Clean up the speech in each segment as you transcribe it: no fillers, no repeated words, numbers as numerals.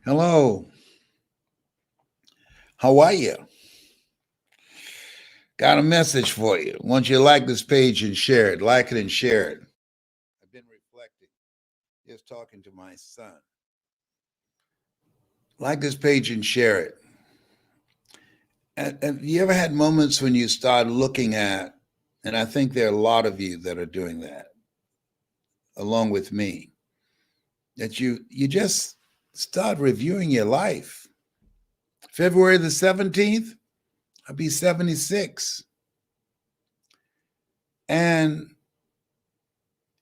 Hello, how are you? Got a message for you. Want you to like this page and share it. Like it and share it. I've been reflecting, just talking to my son. Like this page and share it. And you ever had moments when you start looking at, and I think there are a lot of you that are doing that, along with me, that you just start reviewing your life. February the 17th, I'll be 76. And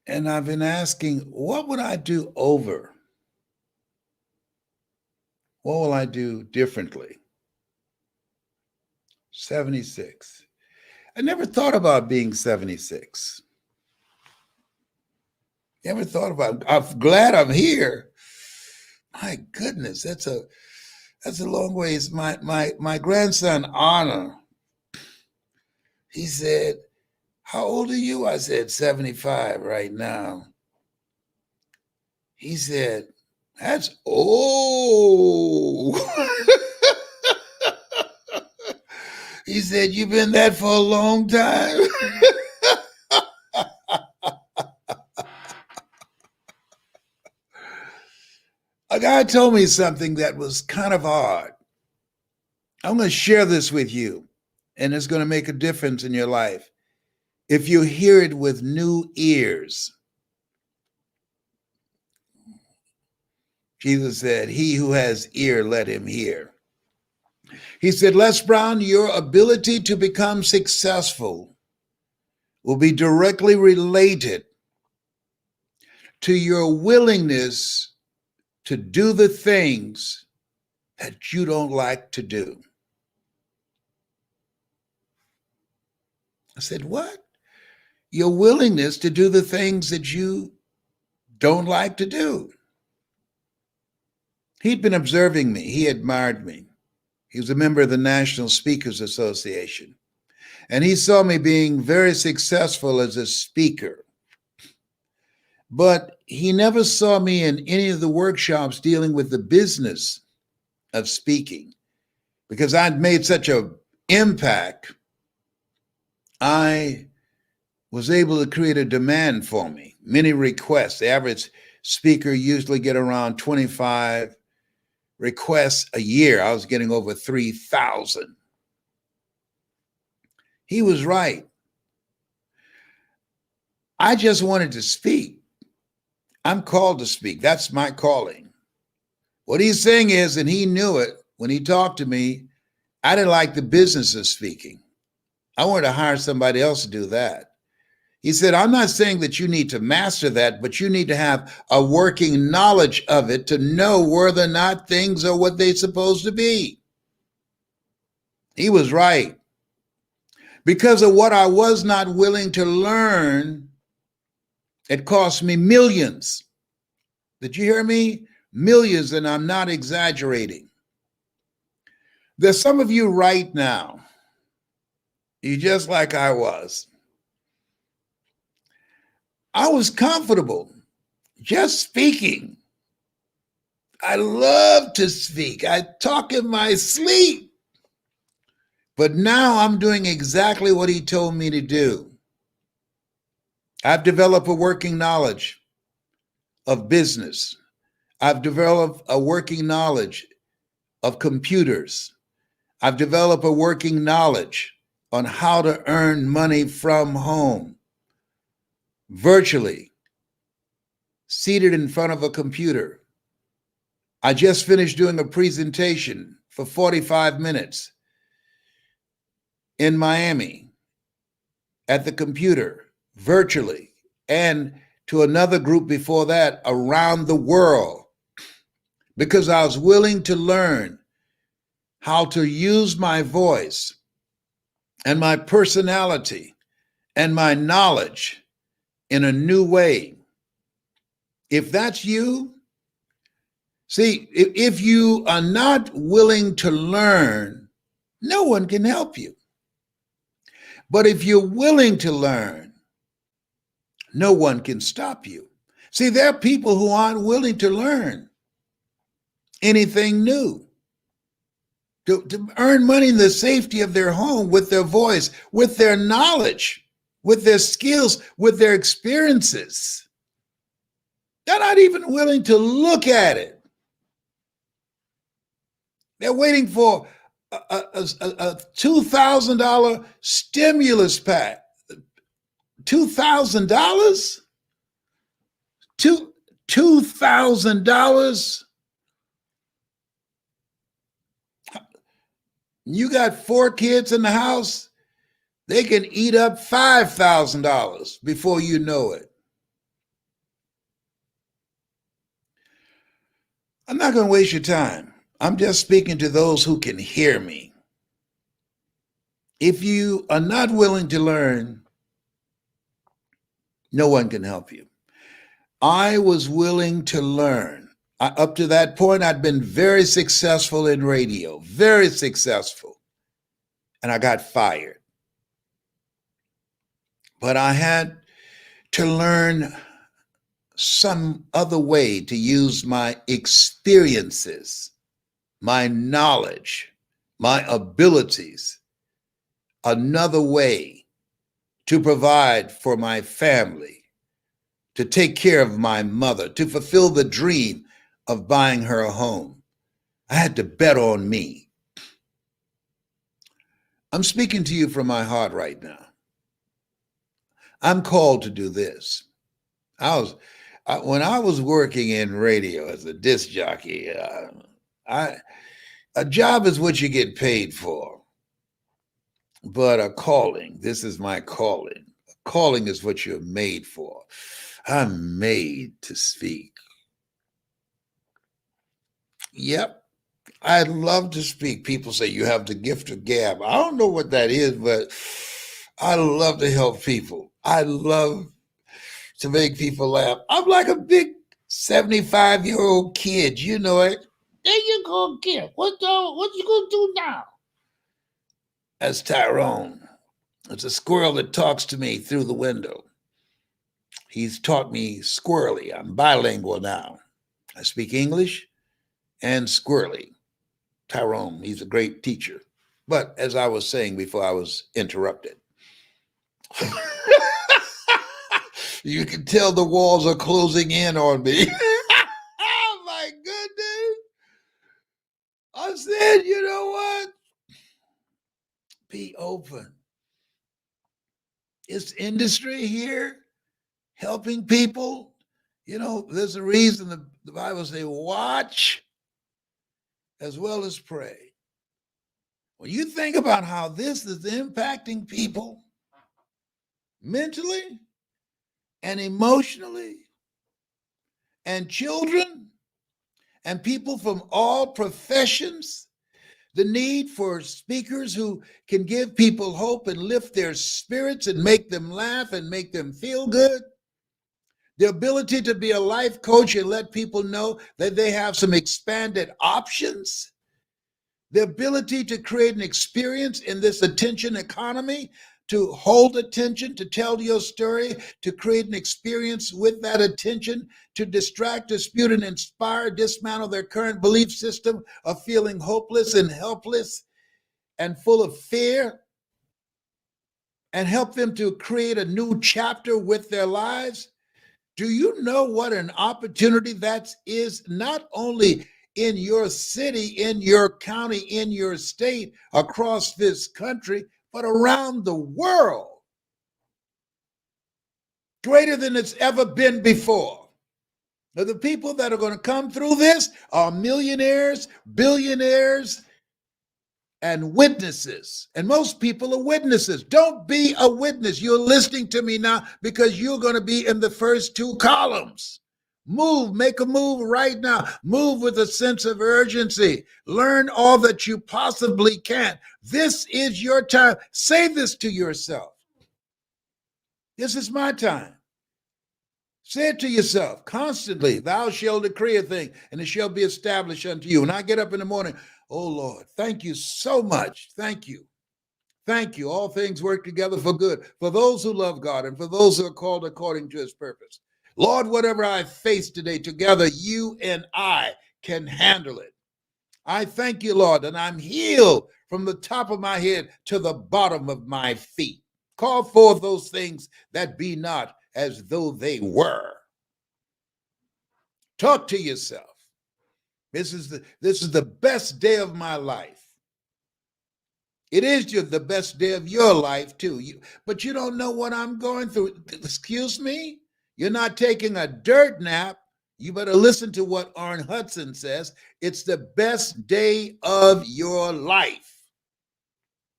and I've been asking, what would I do over? What will I do differently? 76. I never thought about being 76. Never thought about. I'm glad I'm here. My goodness, that's a long ways. My grandson Anna, he said, "How old are you?" I said, 75 right now. He said, "That's old." He said, "You've been that for a long time." A guy told me something that was kind of odd. I'm going to share this with you, and it's going to make a difference in your life if you hear it with new ears. Jesus said, "He who has ear, let him hear." He said, Les Brown, your ability to become successful will be directly related to your willingness to do the things that you don't like to do. I said, what? Your willingness to do the things that you don't like to do. He'd been observing me. He admired me. He was a member of the National Speakers Association. And he saw me being very successful as a speaker. But he never saw me in any of the workshops dealing with the business of speaking. Because I'd made such an impact, I was able to create a demand for me, many requests. The average speaker usually get around 25 requests a year. I was getting over 3,000. He was right. I just wanted to speak. I'm called to speak. That's my calling. What he's saying is, and he knew it when he talked to me, I didn't like the business of speaking. I wanted to hire somebody else to do that. He said, I'm not saying that you need to master that, but you need to have a working knowledge of it to know whether or not things are what they're supposed to be. He was right. Because of what I was not willing to learn, it cost me millions. Did you hear me? Millions, and I'm not exaggerating. There's some of you right now, you're just like I was. I was comfortable just speaking. I love to speak. I talk in my sleep. But now I'm doing exactly what he told me to do. I've developed a working knowledge of business. I've developed a working knowledge of computers. I've developed a working knowledge on how to earn money from home, virtually, seated in front of a computer. I just finished doing a presentation for 45 minutes in Miami at the computer, virtually, and to another group before that around the world, because I was willing to learn how to use my voice and my personality and my knowledge in a new way. If that's you, see, if you are not willing to learn, no one can help you. But if you're willing to learn, no one can stop you. See, there are people who aren't willing to learn. anything new, to earn money in the safety of their home with their voice, with their knowledge, with their skills, with their experiences. They're not even willing to look at it. They're waiting for a $2,000 stimulus pack. $2,000? $2,000? You got 4 kids in the house, they can eat up $5,000 before you know it. I'm not going to waste your time. I'm just speaking to those who can hear me. If you are not willing to learn, no one can help you. I was willing to learn. Up to that point, I'd been very successful in radio, very successful. And I got fired. But I had to learn some other way to use my experiences, my knowledge, my abilities, another way to provide for my family, to take care of my mother, to fulfill the dream of buying her a home. I had to bet on me. I'm speaking to you from my heart right now. I'm called to do this. When I was working in radio as a disc jockey, a job is what you get paid for, but a calling, this is my calling. A calling is what you're made for. I'm made to speak. Yep, I'd love to speak. People say you have the gift of gab. I don't know what that is, but I love to help people. I love to make people laugh. I'm like a big 75-year-old kid, you know it. There you go, kid. What you gonna do now? That's Tyrone. It's a squirrel that talks to me through the window. He's taught me squirrely. I'm bilingual now. I speak English and squirrely. Tyrone, he's a great teacher. But as I was saying before I was interrupted, you can tell the walls are closing in on me. Oh my goodness. I said, you know what? Be open. It's industry here helping people. You know, there's a reason the Bible says, watch as well as pray. When you think about how this is impacting people mentally and emotionally, and children and people from all professions, the need for speakers who can give people hope and lift their spirits and make them laugh and make them feel good, the ability to be a life coach and let people know that they have some expanded options, the ability to create an experience in this attention economy, to hold attention, to tell your story, to create an experience with that attention, to distract, dispute, and inspire, dismantle their current belief system of feeling hopeless and helpless and full of fear, and help them to create a new chapter with their lives. Do you know what an opportunity that is, not only in your city, in your county, in your state, across this country, but around the world? Greater than it's ever been before. Now, the people that are going to come through this are millionaires, billionaires, and witnesses. And most people are witnesses. Don't be a witness. You're listening to me now because you're going to be in the first 2 columns. Move, make a move right now. Move with a sense of urgency. Learn all that you possibly can. This is your time. Say this to yourself. This is my time. Say it to yourself constantly. Thou shalt decree a thing, and it shall be established unto you. When I get up in the morning, oh Lord, thank you so much. Thank you. Thank you. All things work together for good, for those who love God and for those who are called according to his purpose. Lord, whatever I face today, together you and I can handle it. I thank you, Lord, that I'm healed from the top of my head to the bottom of my feet. Call forth those things that be not as though they were. Talk to yourself. This is the best day of my life. It is the best day of your life too. But you don't know what I'm going through. Excuse me? You're not taking a dirt nap. You better listen to what Arn Hudson says. It's the best day of your life.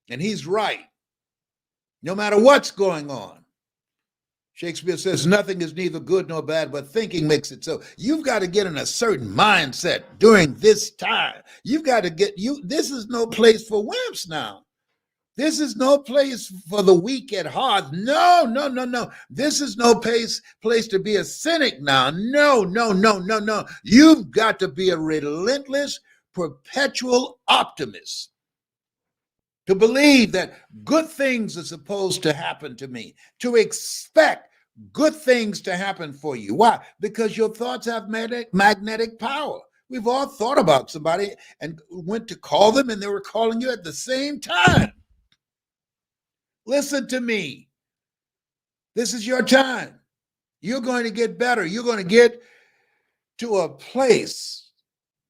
And he's right. No matter what's going on. Shakespeare says nothing is neither good nor bad, but thinking makes it so. You've got to get in a certain mindset during this time. You've got to this is no place for wimps now. This is no place for the weak at heart. No, no, no, no. This is no place to be a cynic now. No, no, no, no, no. You've got to be a relentless, perpetual optimist. To believe that good things are supposed to happen to me, to expect good things to happen for you. Why? Because your thoughts have magnetic power. We've all thought about somebody and went to call them and they were calling you at the same time. Listen to me. This is your time. You're going to get better. You're going to get to a place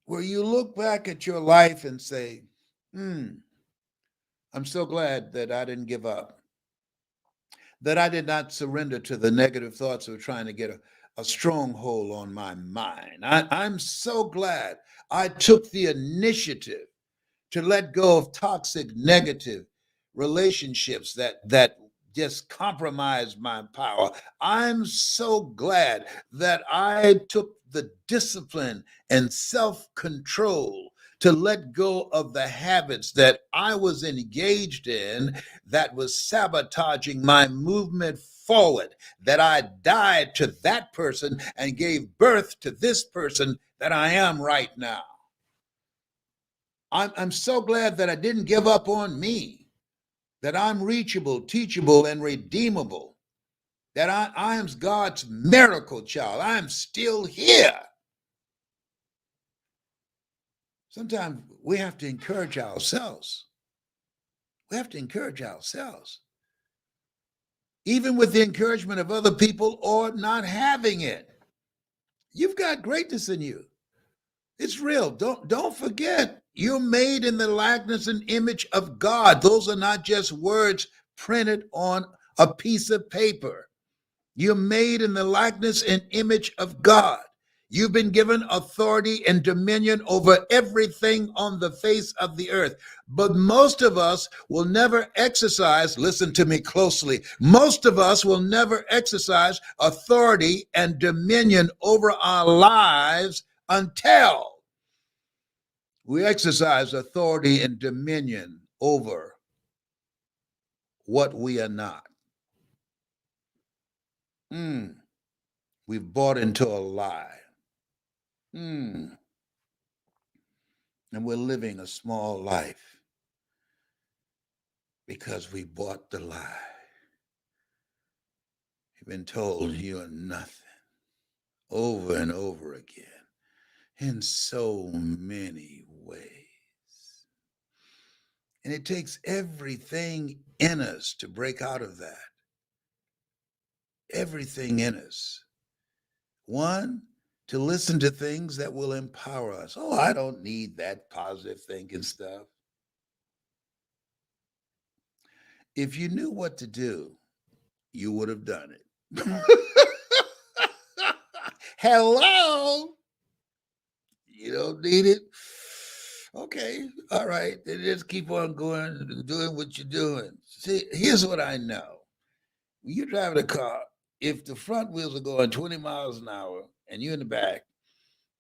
where you look back at your life and say, I'm so glad that I didn't give up, that I did not surrender to the negative thoughts of trying to get a stronghold on my mind. I'm so glad I took the initiative to let go of toxic, negative relationships that just compromise my power. I'm so glad that I took the discipline and self-control to let go of the habits that I was engaged in that was sabotaging my movement forward, that I died to that person and gave birth to this person that I am right now. I'm so glad that I didn't give up on me, that I'm reachable, teachable, and redeemable, that I am God's miracle child. I'm still here. Sometimes we have to encourage ourselves. We have to encourage ourselves, even with the encouragement of other people or not having it. You've got greatness in you. It's real. Don't forget, you're made in the likeness and image of God. Those are not just words printed on a piece of paper. You're made in the likeness and image of God. You've been given authority and dominion over everything on the face of the earth. But most of us will never exercise, listen to me closely, most of us will never exercise authority and dominion over our lives until we exercise authority and dominion over what we are not. We've bought into a lie. And we're living a small life because we bought the lie. You've been told you are nothing over and over again in so many ways. And it takes everything in us to break out of that. Everything in us. One, to listen to things that will empower us. Oh, I don't need that positive thinking stuff. If you knew what to do, you would have done it. Hello? You don't need it? Okay, all right. Then just keep on going, doing what you're doing. See, here's what I know. When you're driving a car, if the front wheels are going 20 miles an hour and you're in the back,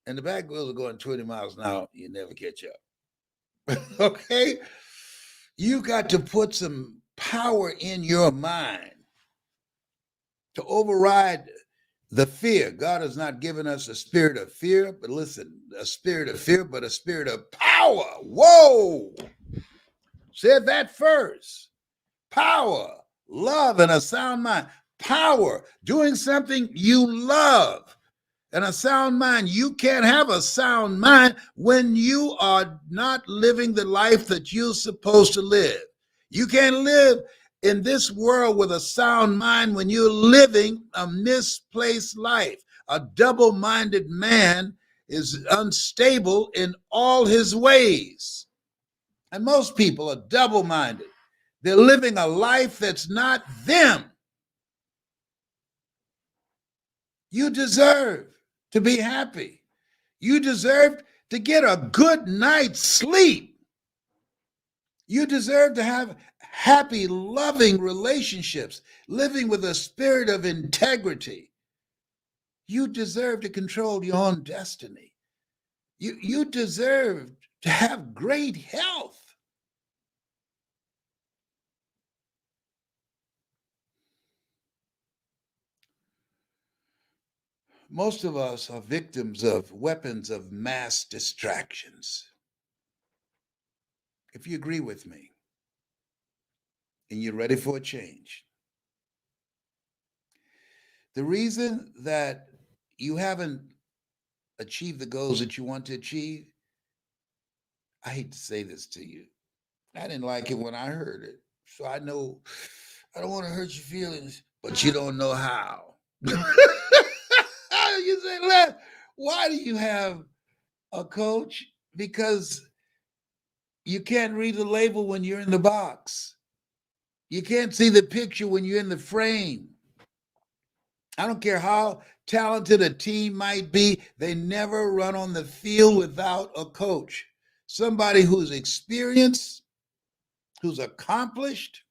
and the back wheels are going 20 miles an hour, you never catch up. Okay? You got to put some power in your mind to override the fear. God has not given us a spirit of fear, but listen, a spirit of fear, but a spirit of power. Whoa! Said that first. Power, love, and a sound mind. Power, doing something you love. and a sound mind. You can't have a sound mind when you are not living the life that you're supposed to live. You can't live in this world with a sound mind when you're living a misplaced life. A double minded man is unstable in all his ways. And most people are double minded. They're living a life that's not them. You deserve to be happy. You deserve to get a good night's sleep. You deserve to have happy, loving relationships, living with a spirit of integrity. You deserve to control your own destiny. You deserve to have great health. Most of us are victims of weapons of mass distractions. If you agree with me and you're ready for a change, the reason that you haven't achieved the goals that you want to achieve, I hate to say this to you. I didn't like it when I heard it. So I know I don't want to hurt your feelings, but you don't know how. You say, Les, why do you have a coach? Because you can't read the label when you're in the box. You can't see the picture when you're in the frame. I don't care how talented a team might be, they never run on the field without a coach. Somebody who's experienced, who's accomplished,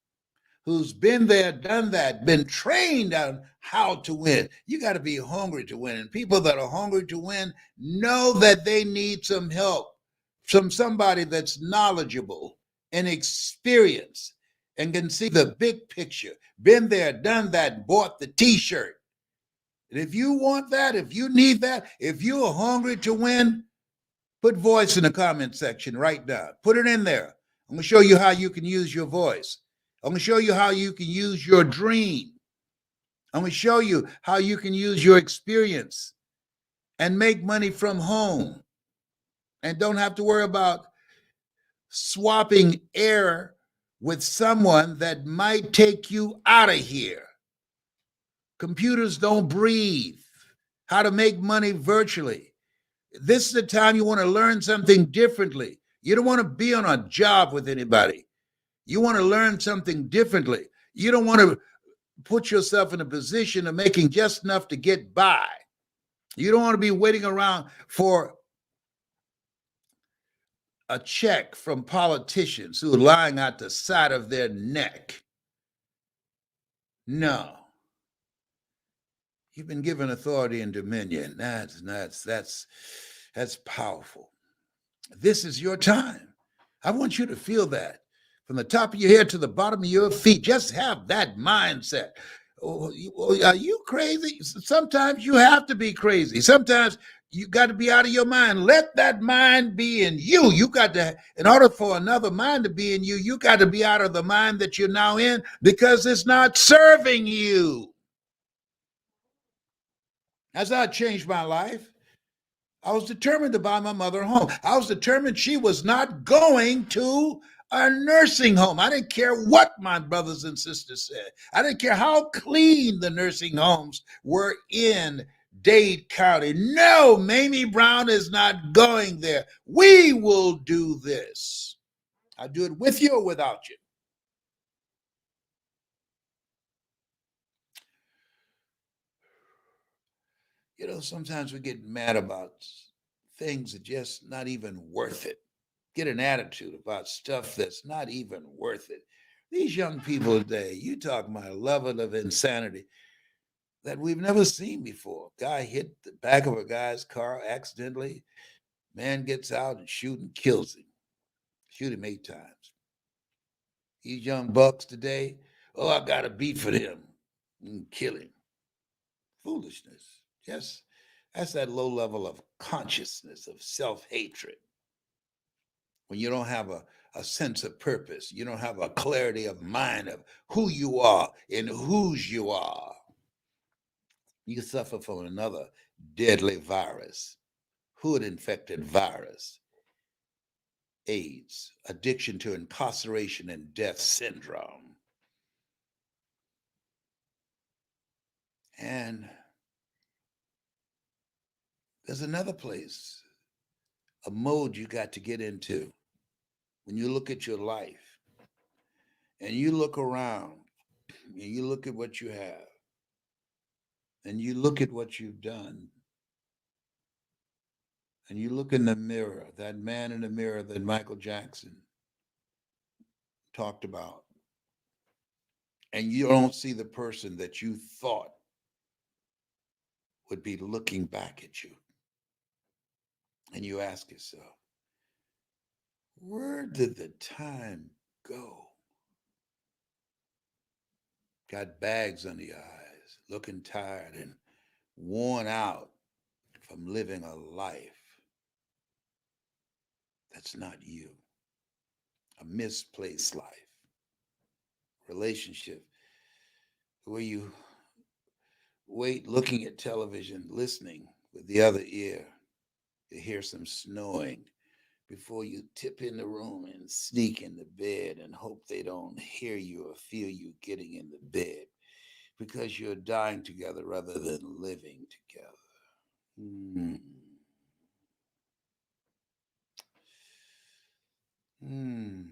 who's been there, done that, been trained on how to win. You got to be hungry to win. And people that are hungry to win know that they need some help from somebody that's knowledgeable and experienced and can see the big picture. Been there, done that, bought the t-shirt. And if you want that, if you need that, if you are hungry to win, put voice in the comment section right now. Put it in there. I'm going to show you how you can use your voice. I'm going to show you how you can use your dream. I'm going to show you how you can use your experience and make money from home and don't have to worry about swapping air with someone that might take you out of here. Computers don't breathe. How to make money virtually. This is the time you want to learn something differently. You don't want to be on a job with anybody. You want to learn something differently. You don't want to put yourself in a position of making just enough to get by. You don't want to be waiting around for a check from politicians who are lying out the side of their neck. No. You've been given authority and dominion. That's powerful. This is your time. I want you to feel that. From the top of your head to the bottom of your feet, just have that mindset. Are you crazy? Sometimes you have to be crazy. Sometimes you got to be out of your mind. Let that mind be in you. You got to, in order for another mind to be in you, you got to be out of the mind that you're now in because it's not serving you. That's how it changed my life. I was determined to buy my mother a home. I was determined she was not going to a nursing home. I didn't care what my brothers and sisters said. I didn't care how clean the nursing homes were in Dade County. No, Mamie Brown is not going there. We will do this. I'll do it with you or without you. You know, sometimes we get mad about things that just not even worth it. Get an attitude about stuff that's not even worth it. These young people today, you talk about a level of insanity that we've never seen before. Guy hit the back of a guy's car accidentally. Man gets out and shoot and kills him. Shoot him 8 times. These young bucks today, oh, I got a beat for him and kill him. Foolishness. Yes, that's that low level of consciousness, of self-hatred. When you don't have a sense of purpose, you don't have a clarity of mind of who you are and whose you are. You suffer from another deadly virus, hood infected virus, AIDS, addiction to incarceration and death syndrome. And there's another place, a mode you got to get into when you look at your life and you look around and you look at what you have and you look at what you've done and you look in the mirror, that man in the mirror that Michael Jackson talked about, and you don't see the person that you thought would be looking back at you. And you ask yourself, where did the time go? Got bags under your eyes, looking tired and worn out from living a life that's not you, a misplaced life, relationship where you wait looking at television, listening with the other ear to hear some snoring before you tip in the room and sneak in the bed and hope they don't hear you or feel you getting in the bed because you're dying together rather than living together. Mm. Mm.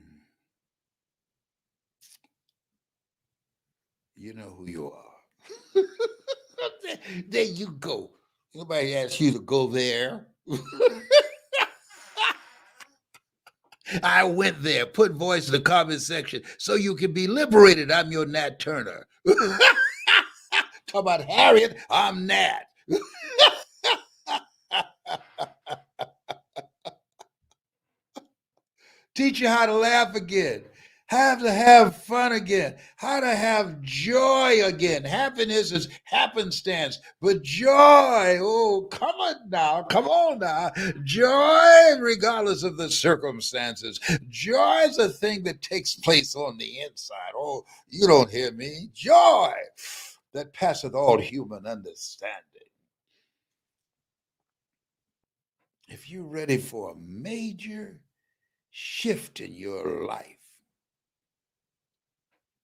You know who you are. There you go. Nobody asked you to go there. I went there. Put voice in the comment section so you can be liberated. I'm your Nat Turner. Talk about Harriet. I'm Nat. Teach you how to laugh again, how to have fun again, how to have joy again. Happiness is happenstance, but joy, oh, come on now. Joy, regardless of the circumstances. Joy is a thing that takes place on the inside. Oh, you don't hear me. Joy that passeth all human understanding. If you're ready for a major shift in your life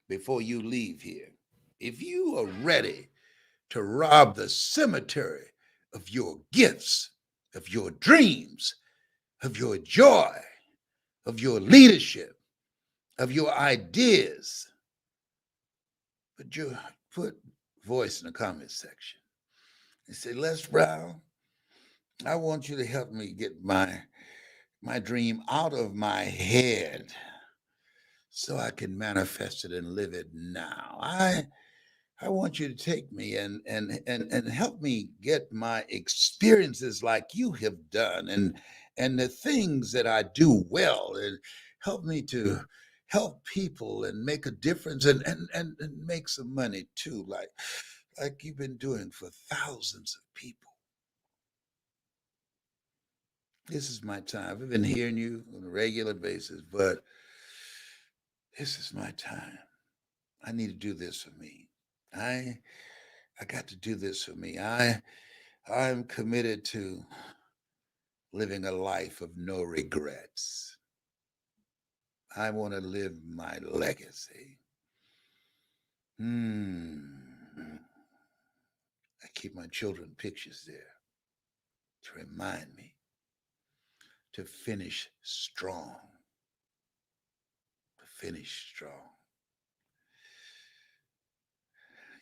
before you leave here, if you are ready to rob the cemetery of your gifts, of your dreams, of your joy, of your leadership, of your ideas, but you put voice in the comment section and say, Les Brown, I want you to help me get my dream out of my head so I can manifest it and live it now. I want you to take me and help me get my experiences like you have done and the things that I do well and help me to help people and make a difference and make some money too, like you've been doing for thousands of people. This is my time. I've been hearing you on a regular basis, but this is my time. I need to do this for me. I I got to do this for me. I'm committed to living a life of no regrets. I want to live my legacy. Hmm. I keep my children pictures there to remind me to finish strong. To finish strong.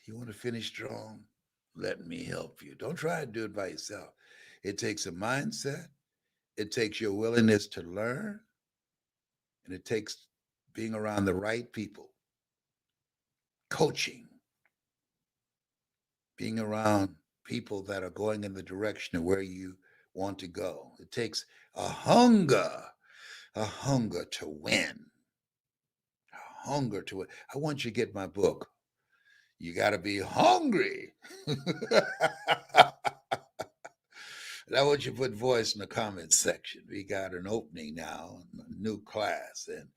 You want to finish strong? Let me help you. Don't try to do it by yourself. It takes a mindset, it takes your willingness to learn, and it takes being around the right people, coaching, being around people that are going in the direction of where you want to go. It takes a hunger to win, a hunger to win. I want you to get my book. You got to be hungry. And I want you to put voice in the comments section. We got an opening now, a new class, and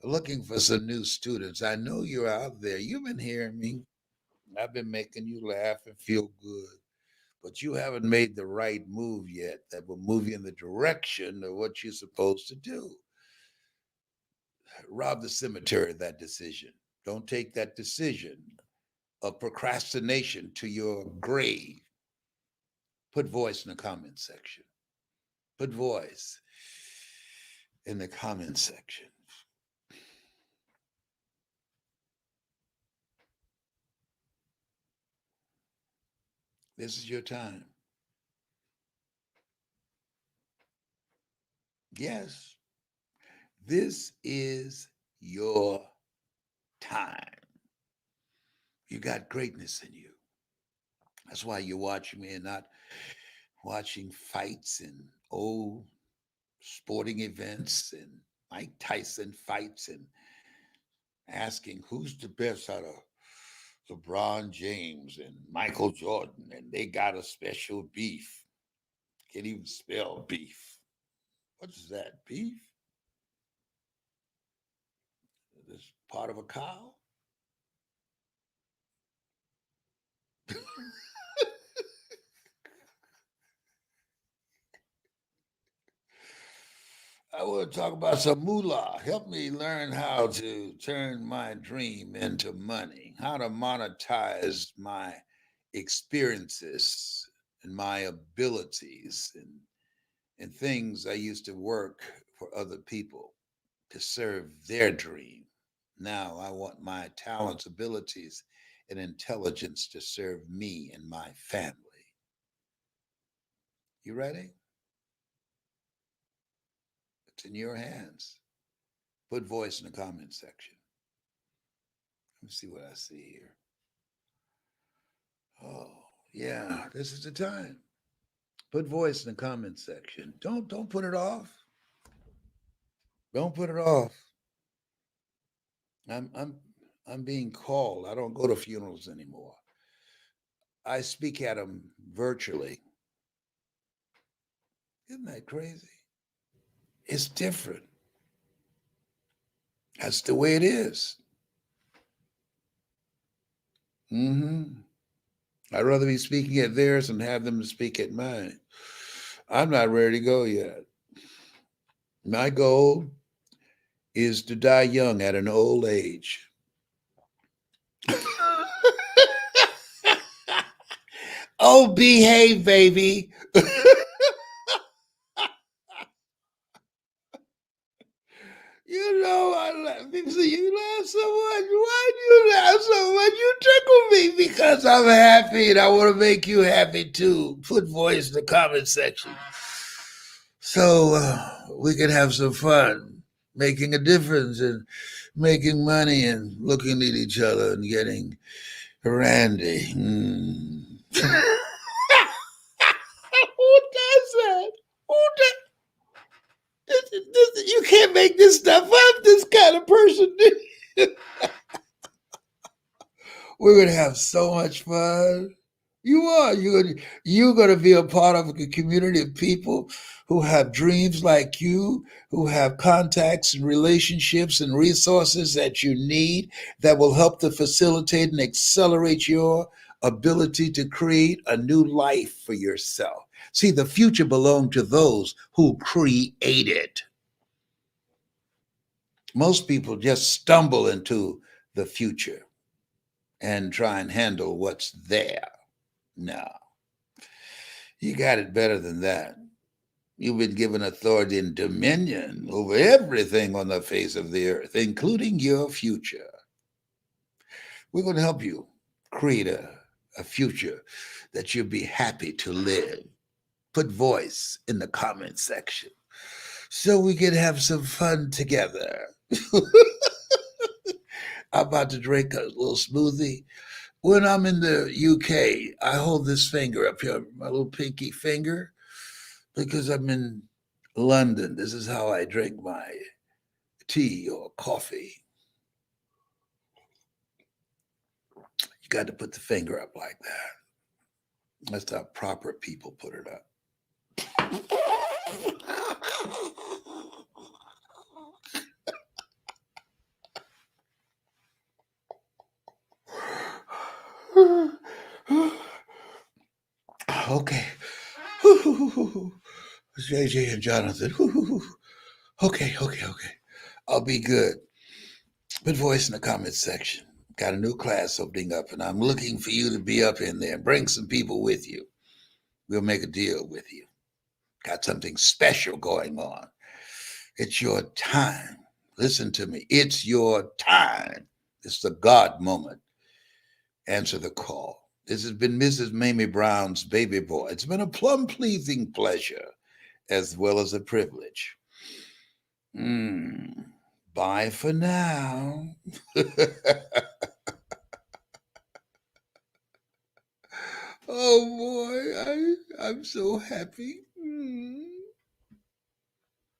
looking for some new students. I know you're out there. You've been hearing me. I've been making you laugh and feel good. but you haven't made the right move yet that will move you in the direction of what you're supposed to do. Rob the cemetery of that decision. Don't take that decision of procrastination to your grave. Put voice in the comment section. Put voice in the comment section. This is your time. Yes, this is your time. You got greatness in you. That's why you're watching me and not watching fights and old sporting events and Mike Tyson fights and asking who's the best out of LeBron James and Michael Jordan, and they got a special beef. Can't even spell beef. What is that? Beef? This part of a cow? I want to talk about some moolah. Help me learn how to turn my dream into money, how to monetize my experiences and my abilities and things I used to work for other people to serve their dream. Now I want my talents, abilities, and intelligence to serve me and my family. You ready? It's in your hands. Put voice in the comment section. Let me see what I see here. Oh, yeah, this is the time. Put voice in the comment section. Don't put it off. Don't put it off. I'm I'm I'm being called. I don't go to funerals anymore. I speak at them virtually. Isn't that crazy? It's different. That's the way it is. Mm-hmm. I'd rather be speaking at theirs than have them speak at mine. I'm not ready to go yet. My goal is to die young at an old age. Oh, behave, baby. You know, people say, you laugh so much. Why do you laugh so much? You tickle me because I'm happy and I want to make you happy too. Put voice in the comment section so we can have some fun, making a difference and making money and looking at each other and getting randy. Mm. Who does that? Who does? You can't make this stuff up. This kind of person. We're gonna have so much fun. You are. You're gonna be a part of a community of people who have dreams like you, who have contacts and relationships and resources that you need that will help to facilitate and accelerate your ability to create a new life for yourself. See, the future belongs to those who create it. Most people just stumble into the future and try and handle what's there. No, you got it better than that. You've been given authority and dominion over everything on the face of the earth, including your future. We're going to help you create a future that you'll be happy to live. Put voice in the comment section so we can have some fun together. I'm about to drink a little smoothie. When I'm in the UK, I hold this finger up here, my little pinky finger, because I'm in London. This is how I drink my tea or coffee. You got to put the finger up like that. That's how proper people put it up. Okay. JJ and Jonathan. Okay, okay, okay. I'll be good. Put voice in the comments section. Got a new class opening up, and I'm looking for you to be up in there. Bring some people with you. We'll make a deal with you. Got something special going on. It's your time. Listen to me. It's your time. It's the God moment. Answer the call. This has been Mrs. Mamie Brown's baby boy. It's been a plum pleasing pleasure as well as a privilege. Bye for now. Oh boy, I'm so happy.